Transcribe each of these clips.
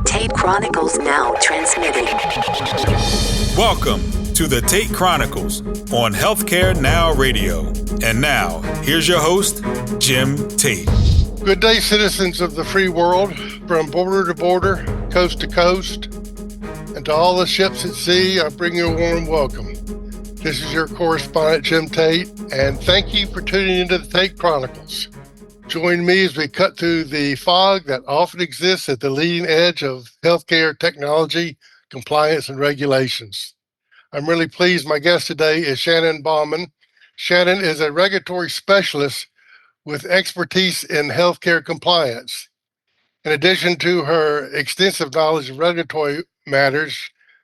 Tate Chronicles now transmitting. Welcome to the Tate Chronicles on Healthcare Now Radio. And now, here's your host, Jim Tate. Good day, citizens of the free world, from border to border, coast to coast, and to all the ships at sea, I bring you a warm welcome. This is your correspondent, Jim Tate, and thank you for tuning into the Tate Chronicles. Join me as we cut through the fog that often exists at the leading edge of healthcare technology, compliance, and regulations. I'm really pleased my guest today is Shannon Baughman. Shannon is a regulatory specialist with expertise in healthcare compliance. In addition to her extensive knowledge of regulatory matters,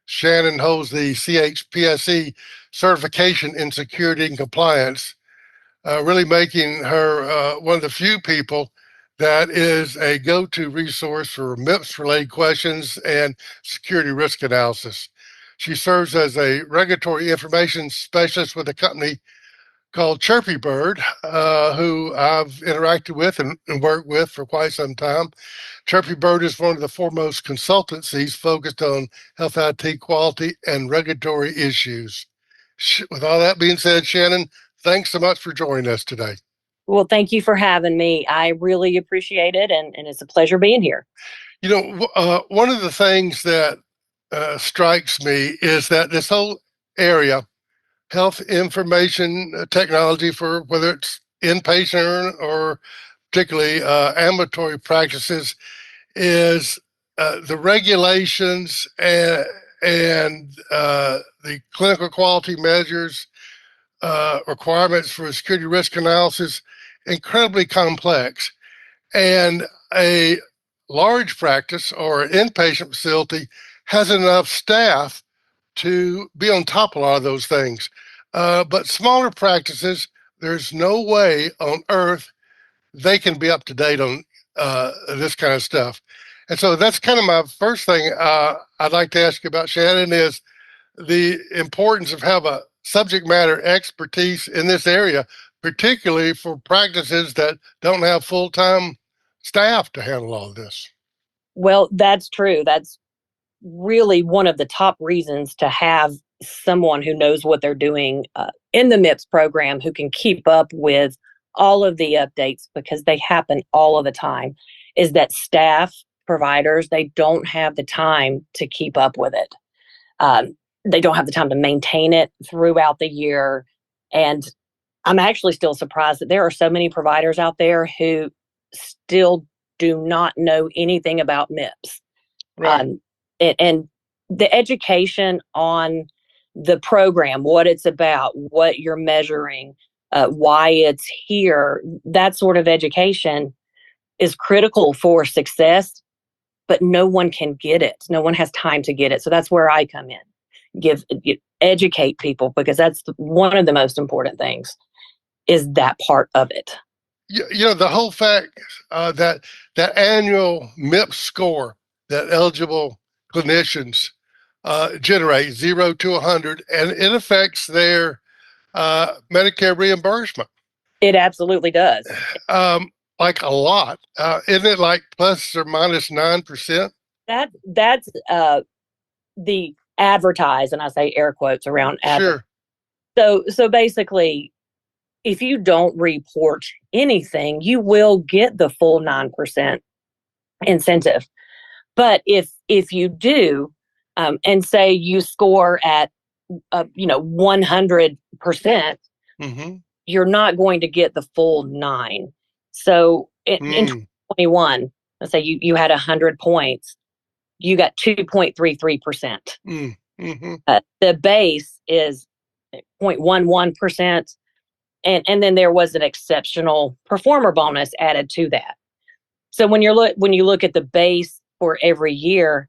Shannon holds the CHPSE certification in security and compliance, really making her one of the few people that is a go-to resource for MIPS-related questions and security risk analysis. She serves as a regulatory information specialist with a company called Chirpy Bird, who I've interacted with and worked with for quite some time. Chirpy Bird is one of the foremost consultancies focused on health IT quality and regulatory issues. With all that being said, Shannon, thanks so much for joining us today. Well, thank you for having me. I really appreciate it, and it's a pleasure being here. You know, one of the things that strikes me is that this whole area, health information technology, for whether it's inpatient or particularly ambulatory practices, is the regulations and the clinical quality measures, requirements for security risk analysis, incredibly complex. And a large practice or an inpatient facility has enough staff to be on top of a lot of those things. But smaller practices, there's no way on earth they can be up to date on this kind of stuff. And so that's kind of my first thing I'd like to ask you about, Shannon, is the importance of having a subject matter expertise in this area, particularly for practices that don't have full-time staff to handle all of this. Well, that's true. That's really one of the top reasons to have someone who knows what they're doing in the MIPS program, who can keep up with all of the updates, because they happen all of the time, is that staff, providers, they don't have the time to keep up with it. They don't have the time to maintain it throughout the year. And I'm actually still surprised that there are so many providers out there who still do not know anything about MIPS. Right. And the education on the program, what it's about, what you're measuring, why it's here, that sort of education is critical for success, but no one can get it. No one has time to get it. So that's where I come in. Educate people, because that's one of the most important things, is that part of it. You know, the whole fact that annual MIPS score that eligible clinicians generate, 0 to 100, and it affects their Medicare reimbursement. It absolutely does. Like a lot. Isn't it like plus or minus 9%? That's the advertise, and I say air quotes around advertise. Sure. So basically, if you don't report anything, you will get the full 9% incentive. But if you do, and say you score at 100%, you're not going to get the full 9. So in 2021, let's say you had 100 points, you got 2.33%. The base is 0.11%. And then there was an exceptional performer bonus added to that. So when you look at the base for every year,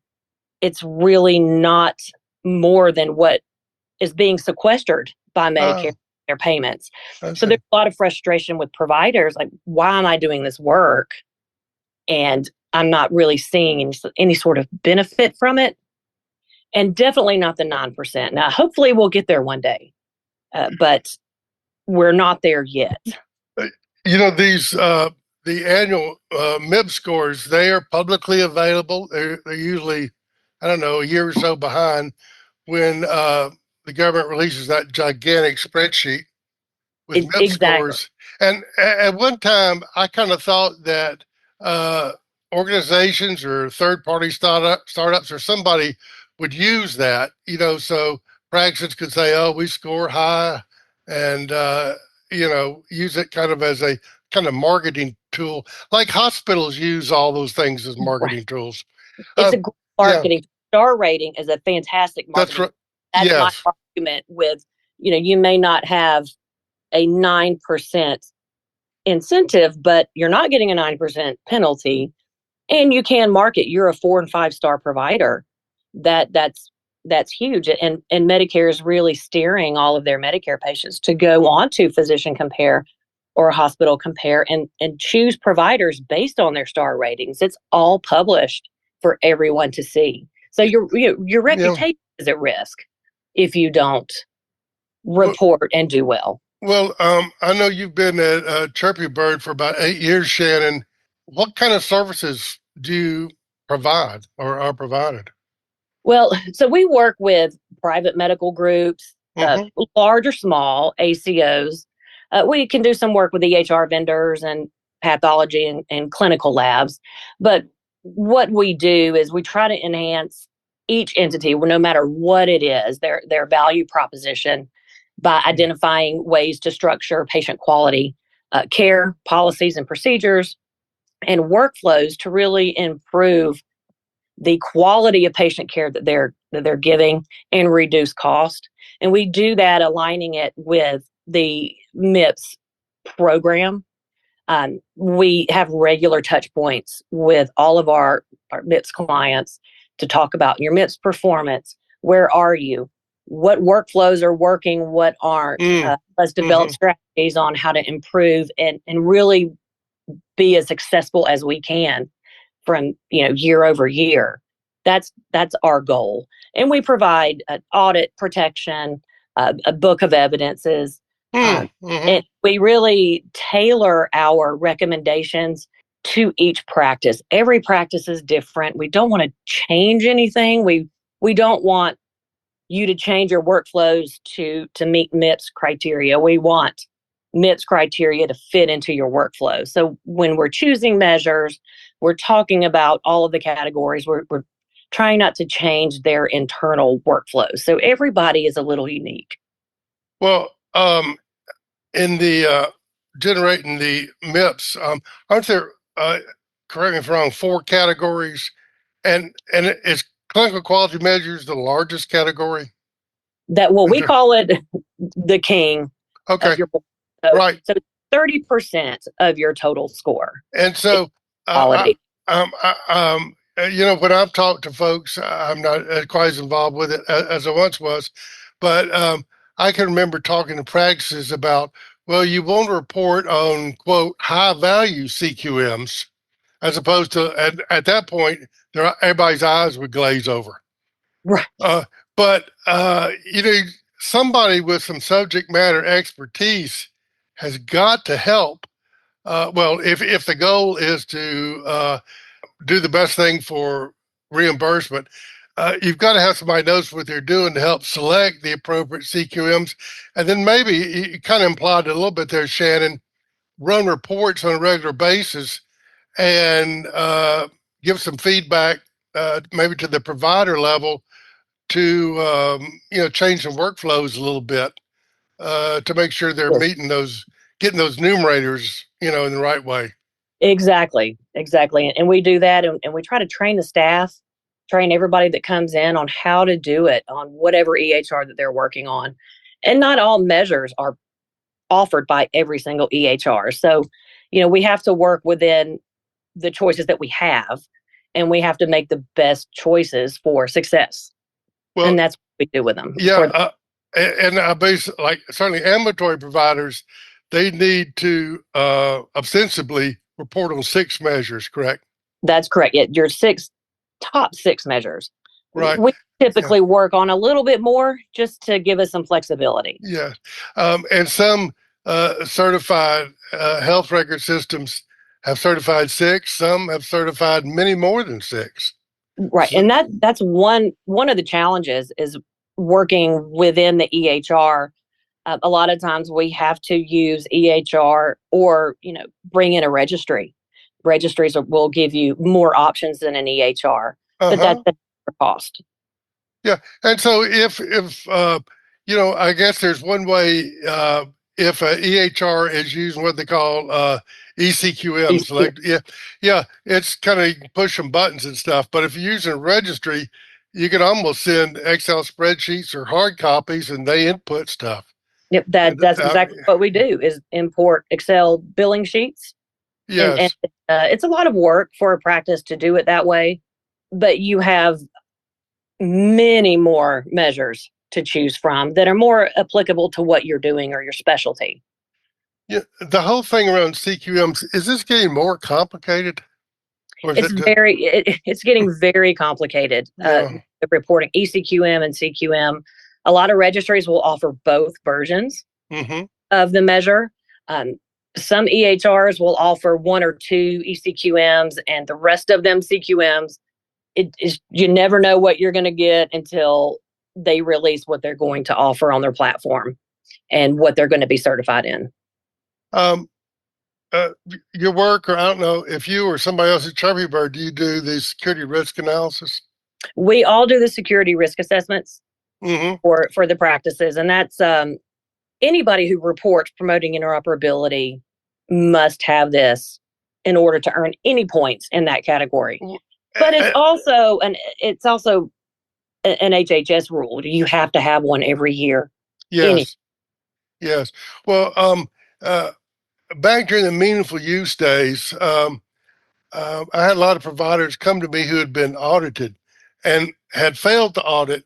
it's really not more than what is being sequestered by Medicare, their payments. So there's a lot of frustration with providers, like, why am I doing this work and I'm not really seeing any sort of benefit from it? And definitely not the 9%. Now, hopefully we'll get there one day, but we're not there yet. You know, these the annual MIPS scores, they are publicly available. They're usually, I don't know, a year or so behind when the government releases that gigantic spreadsheet with MIPS Exactly. scores. And at one time, I kind of thought that organizations or third-party startups or somebody would use that, so practices could say, "Oh, we score high," and use it kind of as a kind of marketing tool, like hospitals use all those things as marketing tools. It's Uh, a great yeah, marketing. Star rating is a fantastic that's marketing. right. That's my Yes. argument with, you may not have a 9% incentive, but you're not getting a 9% penalty, and you can market. You're a 4 and 5 star provider. That's huge, and Medicare is really steering all of their Medicare patients to go on to Physician Compare or Hospital Compare and choose providers based on their star ratings. It's all published for everyone to see. So your Yeah. reputation is at risk if you don't Well, report and do well. I know you've been at Chirpy Bird for about 8 years, Shannon. What kind of services do you provide or are provided? Well, so we work with private medical groups, Mm-hmm. large or small, ACOs. We can do some work with EHR vendors and pathology and clinical labs. But what we do is we try to enhance each entity, no matter what it is, their value proposition by identifying ways to structure patient quality care policies and procedures and workflows to really improve the quality of patient care that they're giving and reduce cost. And we do that aligning it with the MIPS program. We have regular touch points with all of our MIPS clients to talk about your MIPS performance. Where are you? What workflows are working? What aren't? Let's develop strategies on how to improve and really be as successful as we can from year over year. That's our goal, and we provide audit protection, a book of evidences, and we really tailor our recommendations to each practice. Every practice is different. We don't want to change anything. We don't want you to change your workflows to meet MIPS criteria. We want MIPS criteria to fit into your workflow. So when we're choosing measures, we're talking about all of the categories. We're trying not to change their internal workflows. So everybody is a little unique. Well, in the generating the MIPS, aren't there, correct me if I'm wrong, 4 categories? And is clinical quality measures the largest category? We call it the king Okay, of your right. So 30% of your total score. And so, quality. when I've talked to folks, I'm not quite as involved with it as I once was, but I can remember talking to practices about, well, you won't report on, quote, high value CQMs, as opposed to at that point, everybody's eyes would glaze over. Right. But somebody with some subject matter expertise has got to help. If the goal is to do the best thing for reimbursement, you've got to have somebody who knows what they're doing to help select the appropriate CQMs. And then maybe you kind of implied it a little bit there, Shannon, run reports on a regular basis and give some feedback, maybe to the provider level to, change some workflows a little bit to make sure they're getting those numerators, in the right way. Exactly. And we do that, and we try to train the staff, train everybody that comes in on how to do it on whatever EHR that they're working on. And not all measures are offered by every single EHR. So, we have to work within the choices that we have, and we have to make the best choices for success. Well, and that's what we do with them. Yeah. And I basically, certainly ambulatory providers, they need to ostensibly report on 6 measures, correct? That's correct. Yeah, your top 6 measures. Right. We typically work on a little bit more just to give us some flexibility. Yeah. And some certified health record systems have certified 6. Some have certified many more than 6. Right. So, And that's one of the challenges is working within the EHR. A lot of times we have to use EHR or, bring in a registry. Registries will give you more options than an EHR, but uh-huh. that's the cost. Yeah. And so if I guess there's one way, if a EHR is using what they call ECQM, select, yeah, it's kind of push some buttons and stuff. But if you're using a registry, you can almost send Excel spreadsheets or hard copies, and they input stuff. Yep, that's exactly what we do is import Excel billing sheets. And Yes. it's a lot of work for a practice to do it that way, but you have many more measures to choose from that are more applicable to what you're doing or your specialty. Yeah. The whole thing around CQMs, is this getting more complicated? Or is It's getting very complicated. Yeah. The reporting ECQM and CQM. A lot of registries will offer both versions Mm-hmm. of the measure. Some EHRs will offer 1 or 2 ECQMs and the rest of them CQMs. You never know what you're going to get until they release what they're going to offer on their platform and what they're going to be certified in. Your work, or I don't know if you or somebody else at Chirpy Bird, do you do the security risk analysis? We all do the security risk assessments Mm-hmm. for the practices, and that's anybody who reports promoting interoperability must have this in order to earn any points in that category. But it's also an HHS rule. You have to have one every year. Yes. Yes. Well, back during the meaningful use days, I had a lot of providers come to me who had been audited and had failed to audit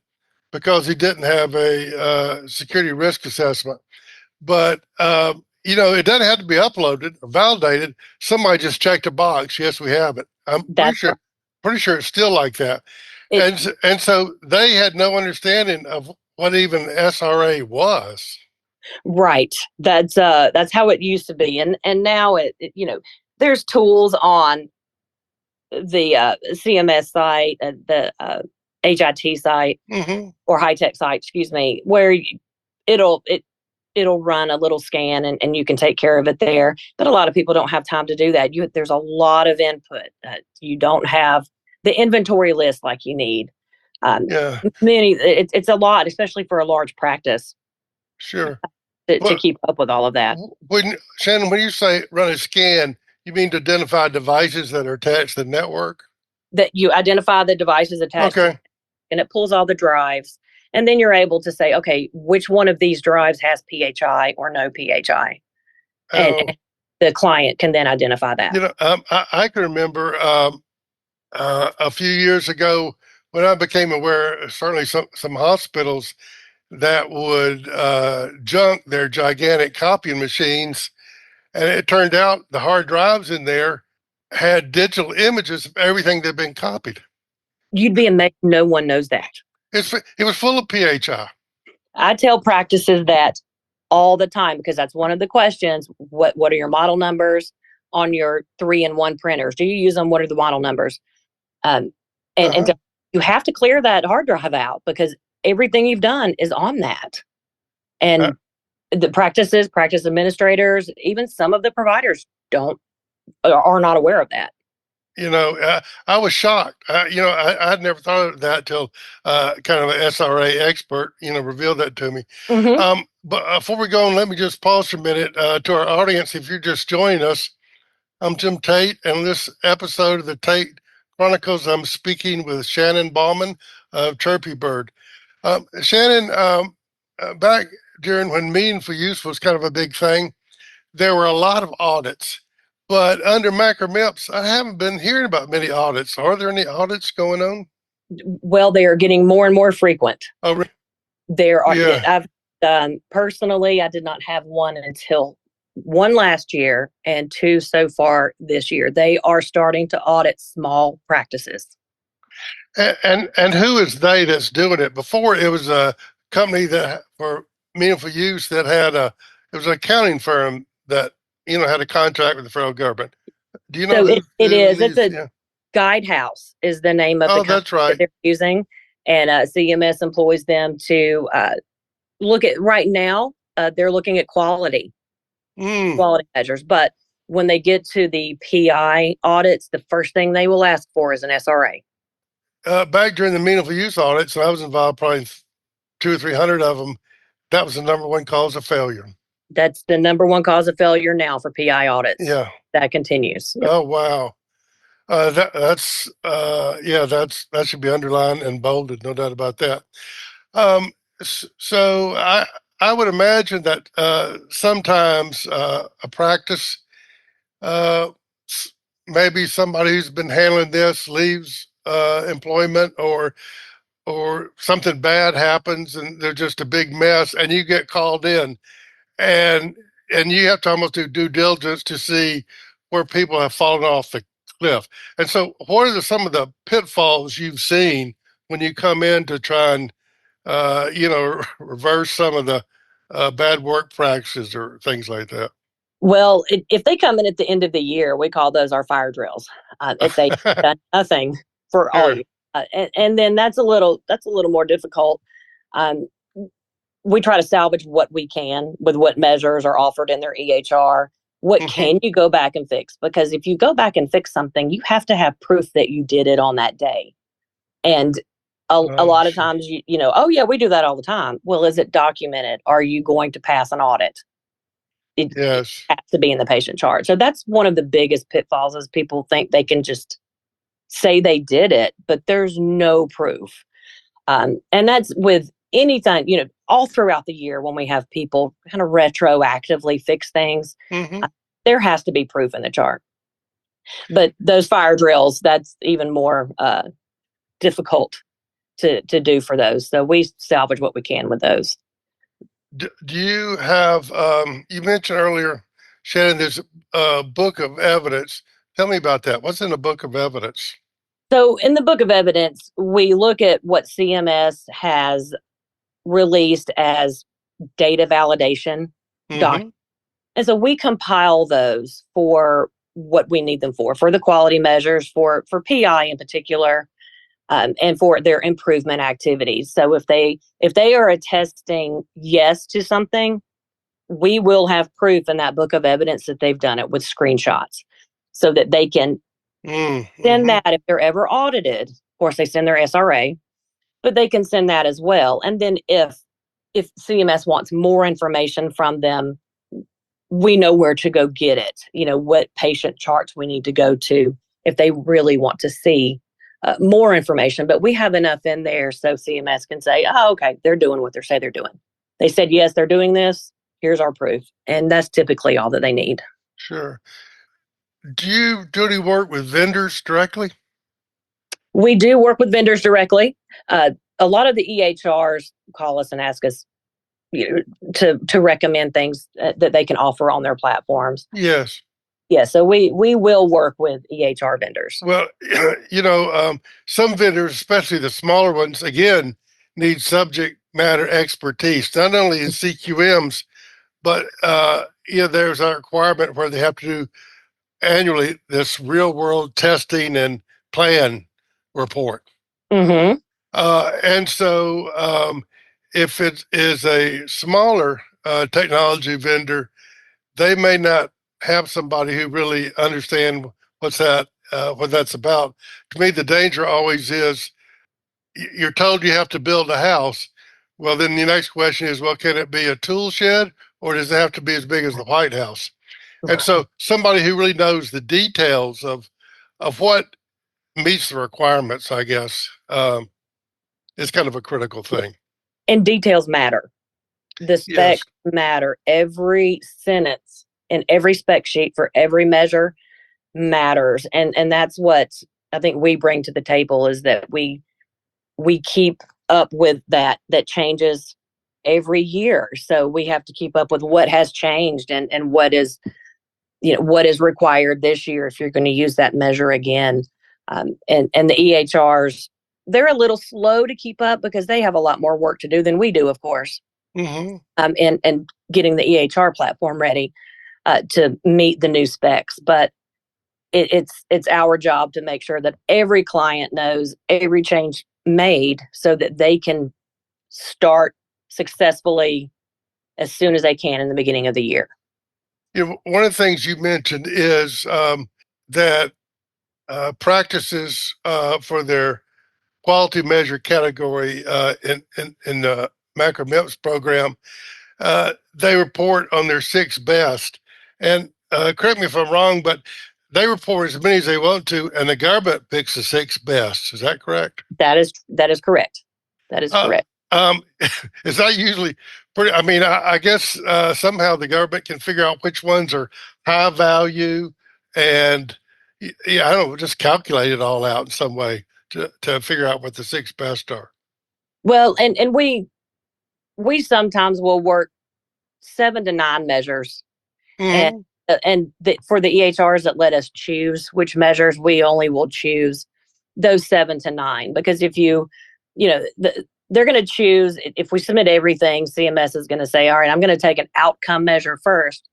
because he didn't have a security risk assessment. But it doesn't have to be uploaded or validated. Somebody just checked a box. Yes, we have it. I'm pretty sure it's still like that. And so they had no understanding of what even SRA was. Right. That's how it used to be, and now there's tools on the CMS site, the HIT site, Mm-hmm. or high tech site, excuse me, where it'll run a little scan and you can take care of it there. But a lot of people don't have time to do that. There's a lot of input. You don't have the inventory list like you need. Yeah. It's a lot, especially for a large practice. Sure. To keep up with all of that. Shannon, when you say run a scan, you mean to identify devices that are attached to the network? That you identify the devices attached to, and it pulls all the drives. And then you're able to say, okay, which one of these drives has PHI or no PHI? And the client can then identify that. I can remember a few years ago when I became aware, certainly some hospitals that would junk their gigantic copying machines. And it turned out the hard drives in there had digital images of everything that had been copied. You'd be amazed. No one knows that. It was full of PHI. I tell practices that all the time because that's one of the questions. What are your model numbers on your 3-in-1 printers? Do you use them? What are the model numbers? And you have to clear that hard drive out because everything you've done is on that. And the practice administrators, even some of the providers are not aware of that. I was shocked. I'd never thought of that till kind of an SRA expert, revealed that to me. Mm-hmm. But before we go on, let me just pause for a minute to our audience. If you're just joining us, I'm Jim Tate, and in this episode of the Tate Chronicles, I'm speaking with Shannon Baughman of Chirpy Bird. Shannon, back during when meaningful use was kind of a big thing, there were a lot of audits. But under Macro MIPS, I haven't been hearing about many audits. Are there any audits going on? Well, they are getting more and more frequent. Oh, really? There are. Yeah. I've done personally. I did not have one until one last year and 2 so far this year. They are starting to audit small practices. And who is they that's doing it? Before it was a company that for meaningful use that had it was an accounting firm that had a contract with the federal government. Do you know So who it is. It's these? a Yeah. Guidehouse is the name of the Oh, company that's that right. they're using, and CMS employs them to look at. Right now, they're looking at Mm. quality measures, but when they get to the PI audits, the first thing they will ask for is an SRA. Back during the meaningful use audits, and I was involved probably in 200 or 300 of them. That was the number one cause of failure. That's the number one cause of failure now for PI audits. Yeah. That continues. Yep. Oh, wow. That should be underlined and bolded, no doubt about that. So I would imagine that sometimes a practice, uh, maybe somebody who's been handling this leaves employment, or something bad happens and they're just a big mess, and you get called in, and you have to almost do due diligence to see where people have fallen off the cliff. And so, what are some of the pitfalls you've seen when you come in to try and reverse some of the bad work practices or things like that? Well, if they come in at the end of the year, we call those our fire drills. If they done nothing for all Sure. year, and then that's a little more difficult. Um, we try to salvage what we can with what measures are offered in their EHR. What Hmm. can you go back and fix? Because if you go back and fix something, you have to have proof that you did it on that day. And a Oh, lot of sure. times, oh yeah, we do that all the time. Well, is it documented? Are you going to pass an audit? It Yes. has to be in the patient chart. So that's one of the biggest pitfalls is people think they can just say they did it, but there's no proof. And that's with anything, all throughout the year when we have people kind of retroactively fix things, Hmm. there has to be proof in the chart. But those fire drills, that's even more difficult to do for those. So we salvage what we can with those. Do you have, you mentioned earlier, Shannon, there's a book of evidence. Tell me about that. What's in the book of evidence? So in the book of evidence, we look at what CMS has released as data validation Hmm. documents. And so we compile those for what we need them for the quality measures, for PI in particular, and for their improvement activities. So if they are attesting yes to something, we will have proof in that book of evidence that they've done it with screenshots so that they can send Mm-hmm. that if they're ever audited. Of course, they send their SRA, but they can send that as well. And then if CMS wants more information from them, we know where to go get it. What patient charts we need to go to if they really want to see more information. But we have enough in there so CMS can say, oh, okay, they're doing what they say they're doing. They said, yes, they're doing this. Here's our proof. And that's typically all that they need. Sure. Do you do any work with vendors directly? We do work with vendors directly. A lot of the EHRs call us and ask us to recommend things that they can offer on their platforms. Yes. Yeah, so we will work with EHR vendors. Well, some vendors, especially the smaller ones, again, need subject matter expertise, not only in CQMs, but there's a requirement where they have to do annually this real world testing and plan report. Mm-hmm. And so, if it is a smaller technology vendor, they may not have somebody who really understand what that's about. To me, the danger always is you're told you have to build a house. Well, then the next question is, well, can it be a tool shed, or does it have to be as big as the White House? And so, somebody who really knows the details of what meets the requirements, I guess, is kind of a critical thing. And details matter. The Yes. specs matter. Every sentence in every spec sheet for every measure matters. And that's what I think we bring to the table is that we keep up with that changes every year. So we have to keep up with what has changed and what is what is required this year if you're going to use that measure again. And the EHRs, they're a little slow to keep up because they have a lot more work to do than we do, of course. Mm-hmm. And getting the EHR platform ready to meet the new specs. But it's our job to make sure that every client knows every change made so that they can start successfully as soon as they can in the beginning of the year. One of the things you mentioned is that practices for their quality measure category in the macro MIPS program, they report on their 6 best. And correct me if I'm wrong, but they report as many as they want to, and the government picks the 6 best. Is that correct? That is correct. That is correct. Is that usually pretty? I mean, I guess somehow the government can figure out which ones are high value, and yeah, I don't know, just calculate it all out in some way to figure out what the 6 best are. Well, and we sometimes will work 7 to 9 measures, Mm-hmm. and for the EHRs that let us choose which measures, we only will choose those 7 to 9, because if they're going to choose, if we submit everything, CMS is going to say, all right, I'm going to take an outcome measure first.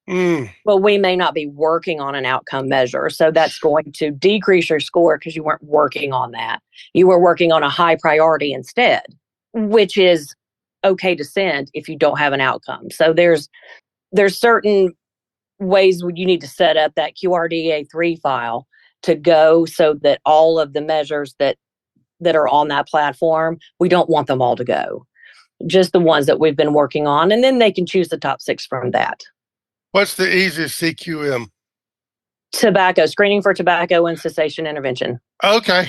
But we may not be working on an outcome measure. So that's going to decrease your score because you weren't working on that. You were working on a high priority instead, which is okay to send if you don't have an outcome. So there's certain ways you need to set up that QRDA3 file to go so that all of the measures that are on that platform, we don't want them all to go, just the ones that we've been working on, and then they can choose the top 6 from that. What's the easiest CQM? Tobacco, screening for tobacco and cessation intervention. Okay.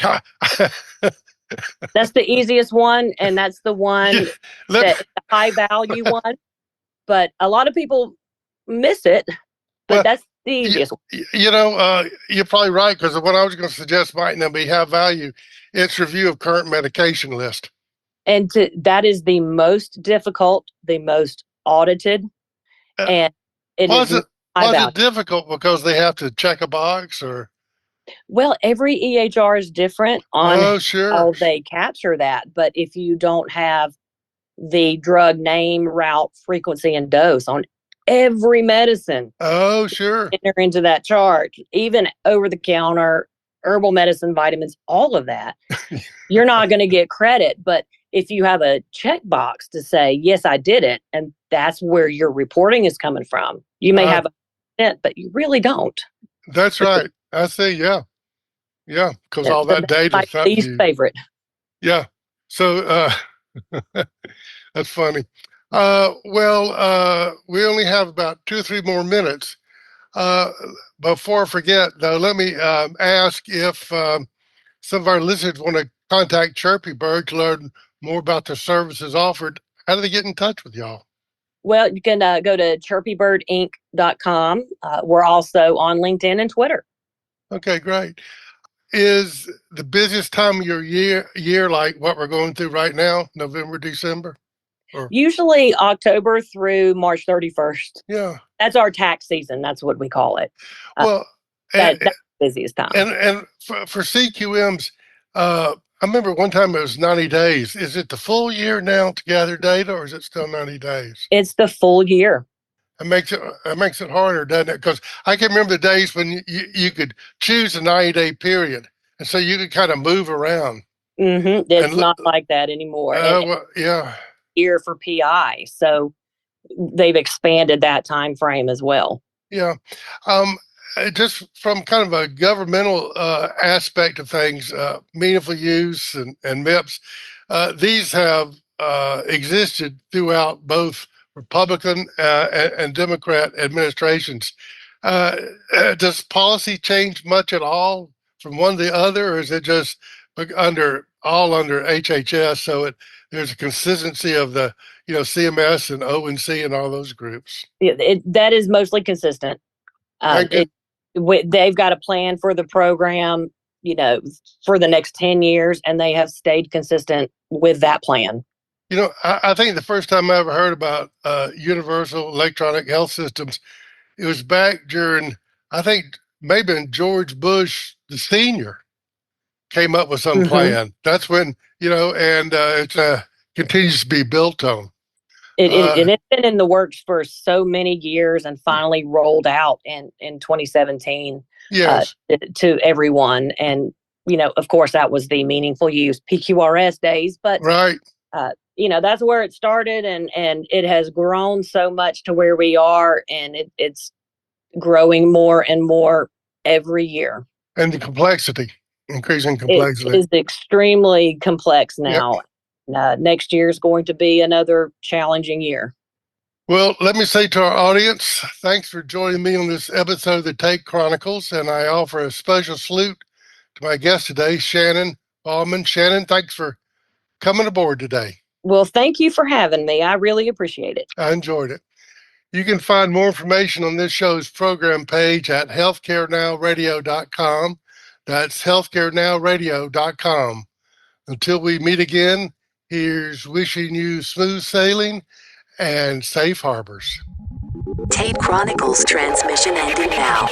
That's the easiest one, and that's the one that's the high value one. But a lot of people miss it, but that's the easiest one. You're probably right, because what I was going to suggest might not be high value. It's review of current medication list. And that is the most difficult, the most audited, and was it difficult because they have to check a box, or? Well, every EHR is different on how they capture that. But if you don't have the drug name, route, frequency, and dose on every medicine, enter into that chart, even over the counter, herbal medicine, vitamins, all of that, you're not going to get credit. But if you have a checkbox to say, yes, I did it, and that's where your reporting is coming from, you may have a but you really don't. That's right. I see. Yeah. Yeah. Because all that data is my least favorite. Yeah. So that's funny. We only have about 2 or 3 more minutes. Before I forget, though, let me ask if some of our listeners want to contact Chirpy Bird to learn more about the services offered. How do they get in touch with y'all? Well, you can go to chirpybirdinc.com. We're also on LinkedIn and Twitter. Okay, great. Is the busiest time of your year like what we're going through right now, November, December? Usually October through March 31st. Yeah. That's our tax season. That's what we call it. That's the busiest time. And for CQMs, I remember one time it was 90 days. Is it the full year now to gather data, or is it still 90 days? It's the full year. It makes it harder, doesn't it? Because I can remember the days when you could choose a 90-day period, and so you could kind of move around. Mm-hmm. It's not like that anymore. Yeah. Year for PI, so they've expanded that time frame as well. Yeah. Just from kind of a governmental aspect of things, meaningful use and MIPS, these have existed throughout both Republican and Democrat administrations. Does policy change much at all from one to the other, or is it just under HHS? So there's a consistency of the CMS and ONC and all those groups. That is mostly consistent. They've got a plan for the program, for the next 10 years, and they have stayed consistent with that plan. I think the first time I ever heard about universal electronic health systems, it was back during, I think maybe George Bush, the senior, came up with some plan. That's when, and it continues to be built on. It's been in the works for so many years and finally rolled out in 2017 Yes. To everyone. And, of course, that was the meaningful use PQRS days. But, right. That's where it started. And it has grown so much to where we are. And it's growing more and more every year. And the complexity, increasing complexity. It is extremely complex now. Yep. Next year is going to be another challenging year. Well, let me say to our audience, thanks for joining me on this episode of the Tate Chronicles, and I offer a special salute to my guest today, Shannon Baughman. Shannon, thanks for coming aboard today. Well, thank you for having me. I really appreciate it. I enjoyed it. You can find more information on this show's program page at healthcarenowradio.com. That's healthcarenowradio.com. Until we meet again, here's wishing you smooth sailing and safe harbors. Tate Chronicles transmission ending now.